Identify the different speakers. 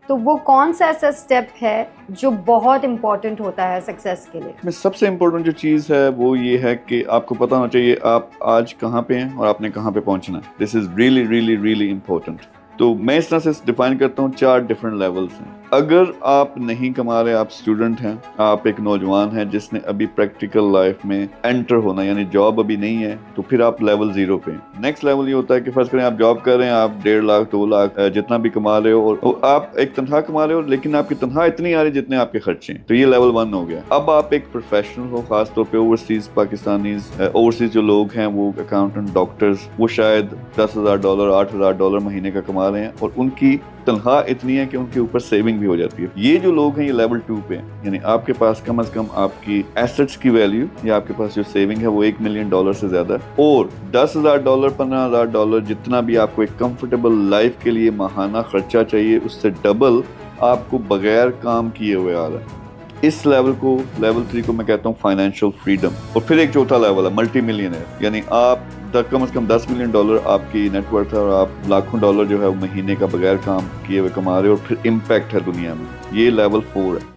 Speaker 1: تو وہ کون سا ایسا اسٹیپ ہے جو بہت امپورٹنٹ ہوتا ہے سکسیس کے لیے؟
Speaker 2: میں سب سے امپورٹنٹ جو چیز ہے وہ یہ ہے کہ آپ کو پتہ ہونا چاہیے آپ آج کہاں پہ ہیں اور آپ نے کہاں پہ پہنچنا ہے. This is really really really important. تو میں اس طرح سے ڈیفائن کرتا ہوں 4 ڈفرینٹ لیولس ہیں. اگر آپ نہیں کما رہے, آپ اسٹوڈنٹ ہیں, آپ ایک نوجوان ہیں جس نے ابھی پریکٹیکل لائف میں انٹر ہونا یعنی جاب ابھی نہیں ہے, تو پھر آپ لیول 0 پہ ہیں. نیکسٹ لیول یہ ہوتا ہے کہ فرض کریں آپ جاب کر رہے ہیں, آپ 1.5 لاکھ 2 لاکھ جتنا بھی کما رہے ہو, اور آپ ایک تنخواہ کما رہے ہو لیکن آپ کی تنخواہ اتنی آ رہی جتنے آپ کے خرچے ہیں, تو یہ لیول 1 ہو گیا. اب آپ ایک پروفیشنل ہو, خاص طور پہ اوورسیز پاکستانیز, اوورسیز جو لوگ ہیں وہ اکاؤنٹنٹ, ڈاکٹرز, وہ شاید $10,000 $8,000 مہینے کا کما رہے ہیں اور ان کی تنخواہ اتنی ہے کہ ان کے اوپر سیونگ بھی ہو جاتی ہے. یہ جو لوگ ہیں یہ لیول 2 پہ ہیں, یعنی آپ کے پاس کم از کم آپ کی ایسٹس کی ویلیو یا آپ کے پاس جو سیونگ ہے وہ $1 ملین سے زیادہ ہے, اور $10,000 $15,000 جتنا بھی آپ کو ایک کمفرٹیبل لائف کے لیے ماہانہ خرچہ چاہیے اس سے ڈبل آپ کو بغیر کام کیے ہوئے آ رہا ہے. اس لیول کو, لیول 3 کو میں کہتا ہوں فائنینشیل فریڈم. اور پھر ایک چوتھا لیول ہے ملٹی ملینئر, یعنی آپ کم از کم $10 ملین آپ کی نیٹ ورتھ ہے اور آپ لاکھوں ڈالر جو ہے وہ مہینے کا بغیر کام کیے ہوئے کما رہے ہو, اور پھر امپیکٹ ہے دنیا میں. یہ لیول 4 ہے.